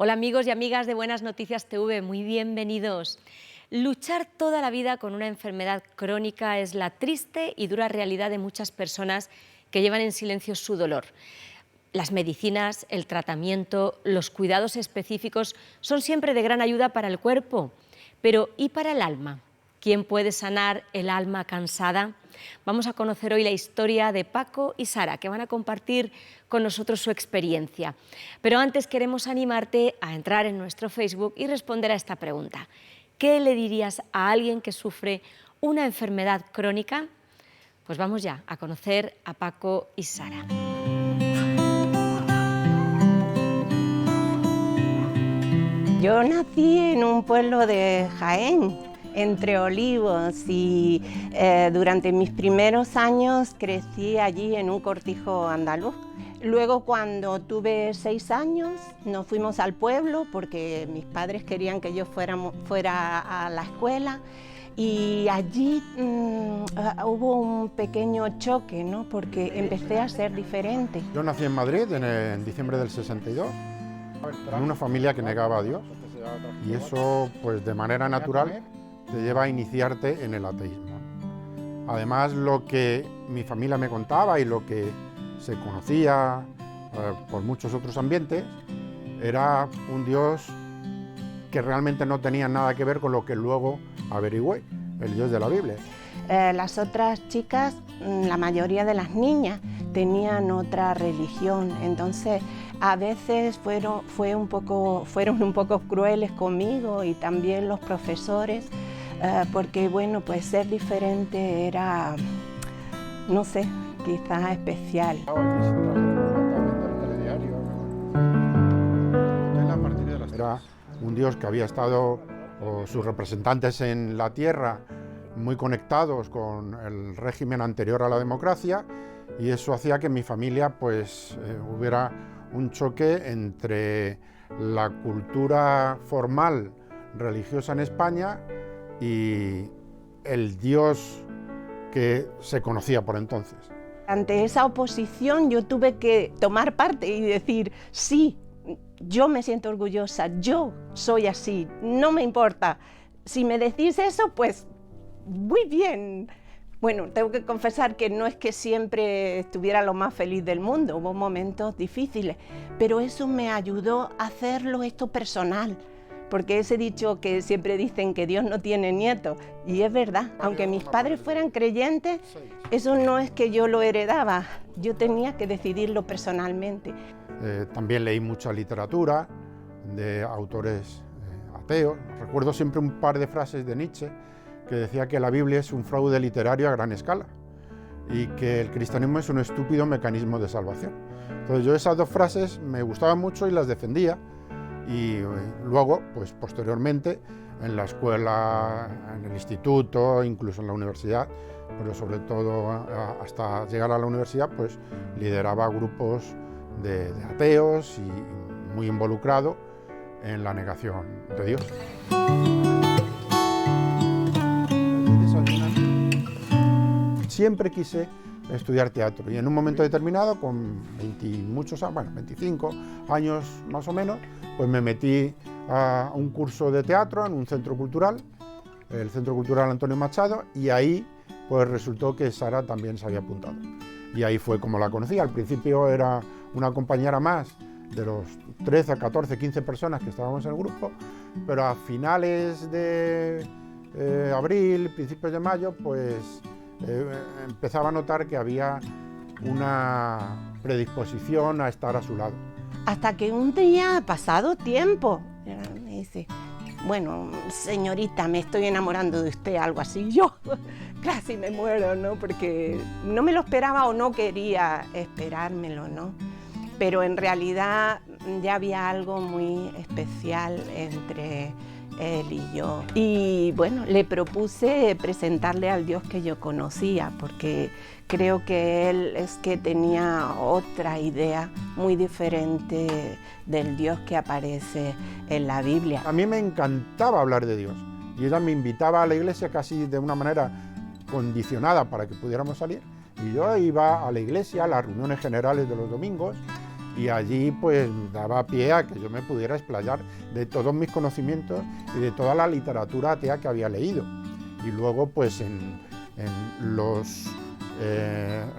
Hola amigos y amigas de Buenas Noticias TV, muy bienvenidos. Luchar toda la vida con una enfermedad crónica es la triste y dura realidad de muchas personas que llevan en silencio su dolor. Las medicinas, el tratamiento, los cuidados específicos son siempre de gran ayuda para el cuerpo, pero ¿y para el alma? ¿Quién puede sanar el alma cansada? Vamos a conocer hoy la historia de Paco y Sara, que van a compartir con nosotros su experiencia. Pero antes queremos animarte a entrar en nuestro Facebook y responder a esta pregunta. ¿Qué le dirías a alguien que sufre una enfermedad crónica? Pues vamos ya a conocer a Paco y Sara. Yo nací en un pueblo de Jaén, entre olivos, y durante mis primeros años crecí allí en un cortijo andaluz. Luego, cuando tuve 6 años, nos fuimos al pueblo porque mis padres querían que yo fuera a la escuela, y allí hubo un pequeño choque, ¿no? Porque empecé a ser diferente. Yo nací en Madrid en diciembre del 62, en una familia que negaba a Dios, y eso, pues de manera natural, te lleva a iniciarte en el ateísmo. Además, lo que mi familia me contaba y lo que se conocía por muchos otros ambientes era un Dios que realmente no tenía nada que ver con lo que luego averigüé, el Dios de la Biblia. Las otras chicas, la mayoría de las niñas, tenían otra religión, entonces a veces fueron un poco crueles conmigo, y también los profesores, porque bueno, pues ser diferente era, no sé, quizás especial. Era un Dios que había estado, o sus representantes en la tierra, muy conectados con el régimen anterior a la democracia, y eso hacía que en mi familia pues hubiera un choque entre la cultura formal religiosa en España y el Dios que se conocía por entonces. Ante esa oposición yo tuve que tomar parte y decir, sí, yo me siento orgullosa, yo soy así, no me importa. Si me decís eso, pues muy bien. Bueno, tengo que confesar que no es que siempre estuviera lo más feliz del mundo, hubo momentos difíciles, pero eso me ayudó a hacerlo esto personal, porque ese dicho que siempre dicen que Dios no tiene nietos, y es verdad, aunque mis padres fueran creyentes, eso no es que yo lo heredaba, yo tenía que decidirlo personalmente. También leí mucha literatura de autores ateos. Recuerdo siempre un par de frases de Nietzsche que decía que la Biblia es un fraude literario a gran escala y que el cristianismo es un estúpido mecanismo de salvación. Entonces yo esas dos frases me gustaban mucho y las defendía, y luego, pues posteriormente, en la escuela, en el instituto, incluso en la universidad, pero sobre todo hasta llegar a la universidad, pues lideraba grupos de ateos y muy involucrado en la negación de Dios. Siempre quise estudiar teatro, y en un momento determinado, con 25 años más o menos, pues me metí a un curso de teatro en un centro cultural, el Centro Cultural Antonio Machado, y ahí pues resultó que Sara también se había apuntado. Y ahí fue como la conocí. Al principio era una compañera más de los 13, 14, 15 personas que estábamos en el grupo, pero a finales de abril, principios de mayo, pues empezaba a notar que había una predisposición a estar a su lado. Hasta que un día, pasado tiempo, me dice, bueno, señorita, me estoy enamorando de usted, algo así. Yo casi me muero, ¿no? Porque no me lo esperaba o no quería esperármelo, ¿no? Pero en realidad ya había algo muy especial entre él y yo. Y bueno, le propuse presentarle al Dios que yo conocía, porque creo que él es que tenía otra idea muy diferente del Dios que aparece en la Biblia. A mí me encantaba hablar de Dios, y ella me invitaba a la iglesia casi de una manera condicionada para que pudiéramos salir, y yo iba a la iglesia, a las reuniones generales de los domingos, y allí pues daba pie a que yo me pudiera explayar de todos mis conocimientos y de toda la literatura atea que había leído. Y luego pues en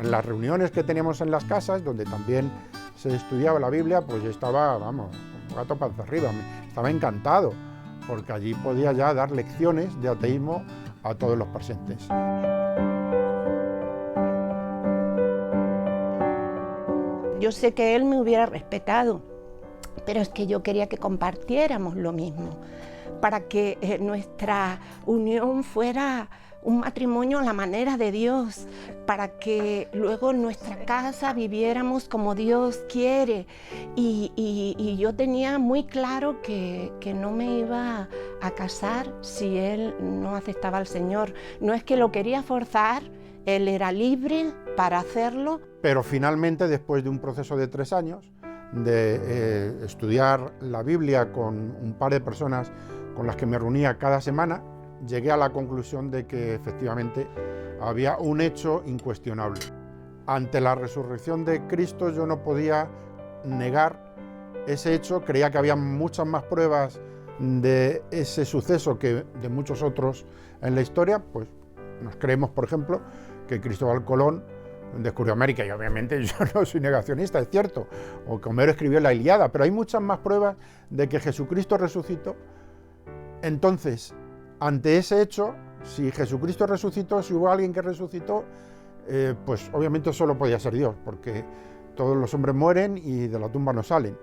las reuniones que teníamos en las casas, donde también se estudiaba la Biblia, pues yo estaba, vamos, un gato panza arriba, estaba encantado, porque allí podía ya dar lecciones de ateísmo a todos los presentes. Yo sé que él me hubiera respetado, pero es que yo quería que compartiéramos lo mismo, para que nuestra unión fuera un matrimonio a la manera de Dios, para que luego en nuestra casa viviéramos como Dios quiere. Y yo tenía muy claro que no me iba a casar si él no aceptaba al Señor. No es que lo quería forzar, él era libre para hacerlo. Pero finalmente, después de un proceso de 3 años, de estudiar la Biblia con un par de personas con las que me reunía cada semana, llegué a la conclusión de que efectivamente había un hecho incuestionable. Ante la resurrección de Cristo yo no podía negar ese hecho, creía que había muchas más pruebas de ese suceso que de muchos otros en la historia. Pues nos creemos, por ejemplo, que Cristóbal Colón descubrió América, y obviamente yo no soy negacionista, es cierto, o que Homero escribió la Ilíada, pero hay muchas más pruebas de que Jesucristo resucitó. Entonces, ante ese hecho, si Jesucristo resucitó, si hubo alguien que resucitó, pues obviamente solo podía ser Dios, porque todos los hombres mueren y de la tumba no salen.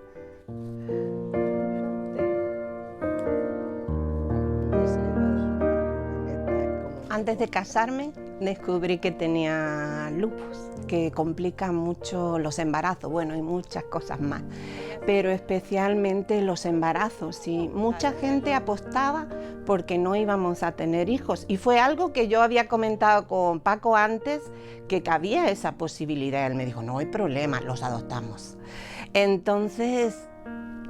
Antes de casarme, descubrí que tenía lupus, que complica mucho los embarazos, bueno, y muchas cosas más, pero especialmente los embarazos. Y mucha gente apostaba porque no íbamos a tener hijos, y fue algo que yo había comentado con Paco antes, que cabía esa posibilidad. Él me dijo, no hay problema, los adoptamos. Entonces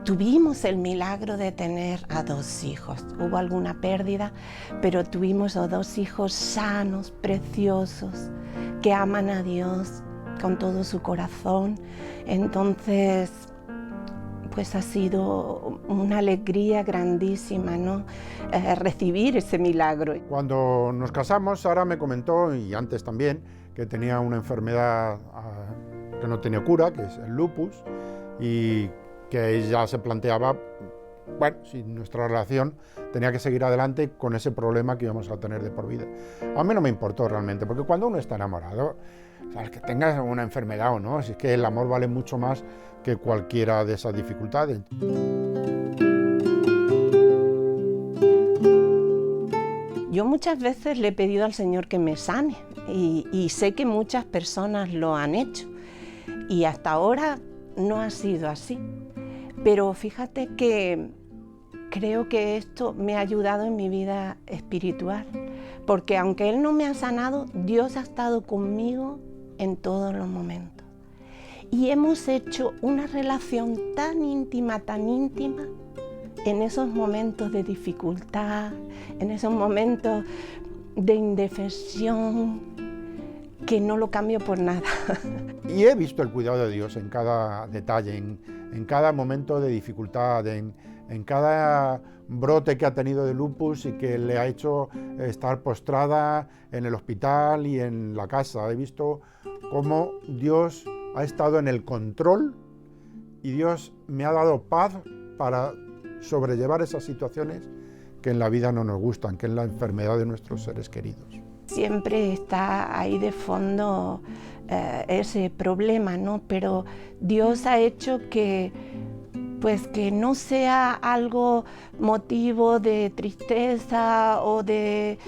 tuvimos el milagro de tener a 2 hijos. Hubo alguna pérdida, pero tuvimos a 2 hijos sanos, preciosos, que aman a Dios con todo su corazón. Entonces, pues ha sido una alegría grandísima, ¿no? Recibir ese milagro. Cuando nos casamos, Sara me comentó, y antes también, que tenía una enfermedad que no tenía cura, que es el lupus, y que ella se planteaba, bueno, si nuestra relación tenía que seguir adelante con ese problema que íbamos a tener de por vida. A mí no me importó realmente, porque cuando uno está enamorado, sabes, que tengas una enfermedad o no, si es que el amor vale mucho más que cualquiera de esas dificultades. Yo muchas veces le he pedido al Señor que me sane, y sé que muchas personas lo han hecho, y hasta ahora no ha sido así. Pero fíjate que creo que esto me ha ayudado en mi vida espiritual, porque aunque Él no me ha sanado, Dios ha estado conmigo en todos los momentos. Y hemos hecho una relación tan íntima, en esos momentos de dificultad, en esos momentos de indefensión, que no lo cambio por nada. Y he visto el cuidado de Dios en cada detalle, en cada momento de dificultad, en cada brote que ha tenido de lupus y que le ha hecho estar postrada en el hospital y en la casa. He visto cómo Dios ha estado en el control y Dios me ha dado paz para sobrellevar esas situaciones que en la vida no nos gustan, que es la enfermedad de nuestros seres queridos. Siempre está ahí de fondo ese problema, ¿no? Pero Dios ha hecho que no sea algo motivo de tristeza o de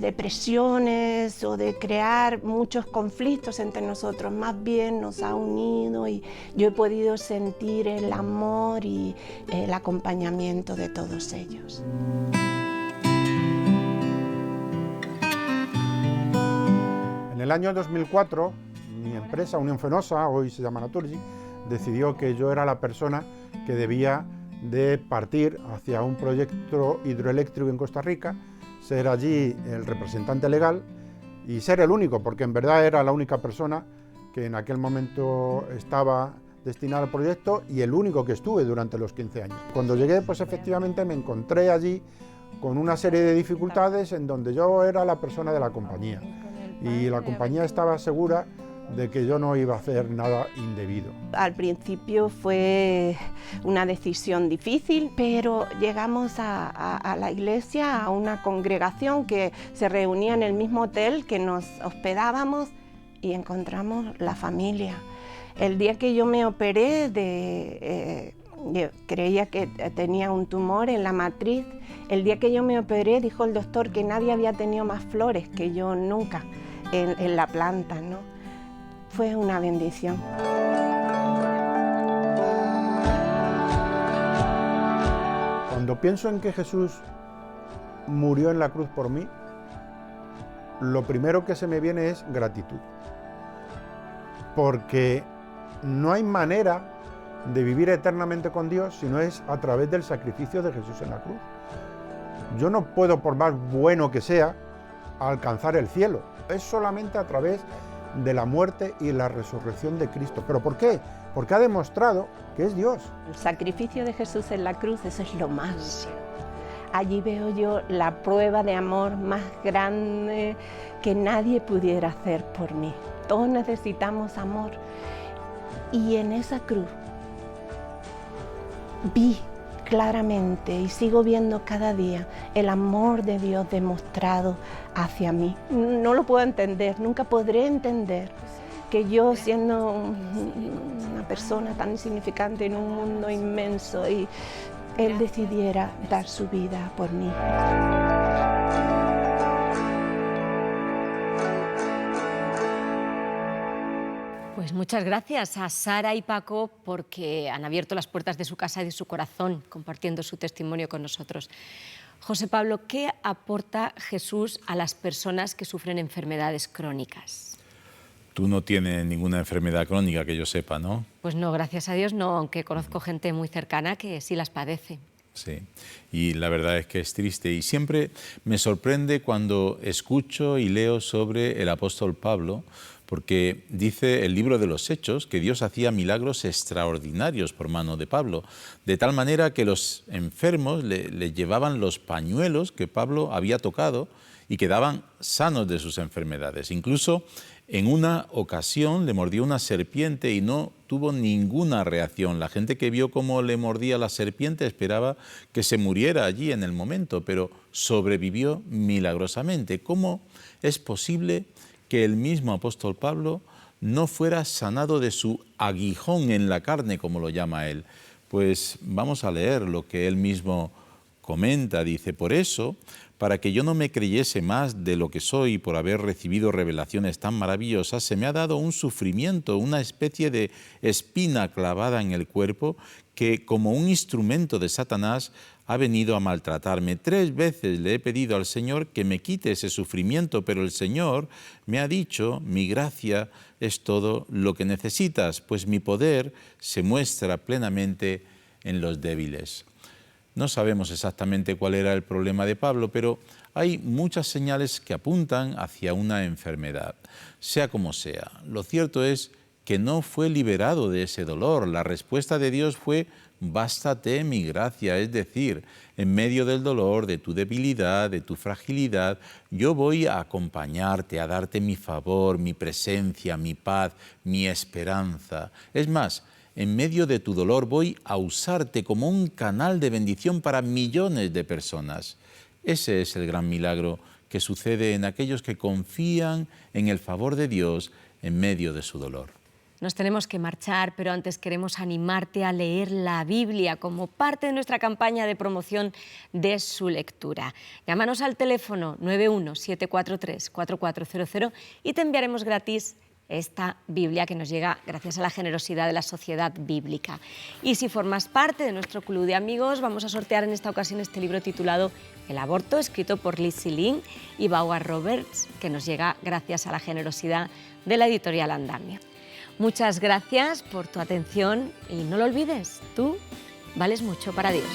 depresiones o de crear muchos conflictos entre nosotros. Más bien nos ha unido, y yo he podido sentir el amor y el acompañamiento de todos ellos. En el año 2004, mi empresa, Unión Fenosa, hoy se llama Naturgy, decidió que yo era la persona que debía de partir hacia un proyecto hidroeléctrico en Costa Rica, ser allí el representante legal y ser el único, porque en verdad era la única persona que en aquel momento estaba destinado al proyecto y el único que estuve durante los 15 años. Cuando llegué, pues efectivamente me encontré allí con una serie de dificultades en donde yo era la persona de la compañía y la compañía estaba segura de que yo no iba a hacer nada indebido. Al principio fue una decisión difícil, pero llegamos a la iglesia, a una congregación que se reunía en el mismo hotel que nos hospedábamos y encontramos la familia. El día que yo me operé yo creía que tenía un tumor en la matriz. El día que yo me operé, dijo el doctor que nadie había tenido más flores que yo nunca en la planta, ¿no? Fue una bendición. Cuando pienso en que Jesús murió en la cruz por mí, lo primero que se me viene es gratitud. Porque no hay manera de vivir eternamente con Dios si no es a través del sacrificio de Jesús en la cruz. Yo no puedo, por más bueno que sea, alcanzar el cielo. Es solamente a través de la muerte y la resurrección de Cristo. ¿Pero por qué? Porque ha demostrado que es Dios. El sacrificio de Jesús en la cruz, eso es lo máximo. Allí veo yo la prueba de amor más grande que nadie pudiera hacer por mí. Todos necesitamos amor. Y en esa cruz vi claramente y sigo viendo cada día el amor de Dios demostrado hacia mí. No lo puedo entender, nunca podré entender que yo, siendo una persona tan insignificante en un mundo inmenso, y Él decidiera dar su vida por mí. Pues muchas gracias a Sara y Paco porque han abierto las puertas de su casa y de su corazón compartiendo su testimonio con nosotros. José Pablo, ¿qué aporta Jesús a las personas que sufren enfermedades crónicas? Tú no tienes ninguna enfermedad crónica que yo sepa, ¿no? Pues no, gracias a Dios no, aunque conozco gente muy cercana que sí las padece. Sí, y la verdad es que es triste y siempre me sorprende cuando escucho y leo sobre el apóstol Pablo, porque dice el libro de los Hechos que Dios hacía milagros extraordinarios por mano de Pablo, de tal manera que los enfermos le llevaban los pañuelos que Pablo había tocado y quedaban sanos de sus enfermedades. Incluso en una ocasión le mordió una serpiente y no tuvo ninguna reacción. La gente que vio cómo le mordía la serpiente esperaba que se muriera allí en el momento, pero sobrevivió milagrosamente. ¿Cómo es posible que el mismo apóstol Pablo no fuera sanado de su aguijón en la carne, como lo llama él? Pues vamos a leer lo que él mismo comenta. Dice: por eso, para que yo no me creyese más de lo que soy por haber recibido revelaciones tan maravillosas, se me ha dado un sufrimiento, una especie de espina clavada en el cuerpo que, como un instrumento de Satanás, ha venido a maltratarme. 3 veces le he pedido al Señor que me quite ese sufrimiento, pero el Señor me ha dicho: mi gracia es todo lo que necesitas, pues mi poder se muestra plenamente en los débiles. No sabemos exactamente cuál era el problema de Pablo, pero hay muchas señales que apuntan hacia una enfermedad. Sea como sea, lo cierto es que no fue liberado de ese dolor. La respuesta de Dios fue: bástate mi gracia, es decir, en medio del dolor, de tu debilidad, de tu fragilidad, yo voy a acompañarte, a darte mi favor, mi presencia, mi paz, mi esperanza. Es más, en medio de tu dolor voy a usarte como un canal de bendición para millones de personas. Ese es el gran milagro que sucede en aquellos que confían en el favor de Dios en medio de su dolor. Nos tenemos que marchar, pero antes queremos animarte a leer la Biblia como parte de nuestra campaña de promoción de su lectura. Llámanos al teléfono 91-743-4400 y te enviaremos gratis esta Biblia que nos llega gracias a la generosidad de la Sociedad Bíblica. Y si formas parte de nuestro club de amigos, vamos a sortear en esta ocasión este libro titulado El aborto, escrito por Lizzie Lin y Bauer Roberts, que nos llega gracias a la generosidad de la editorial Andamio. Muchas gracias por tu atención y no lo olvides, tú vales mucho para Dios.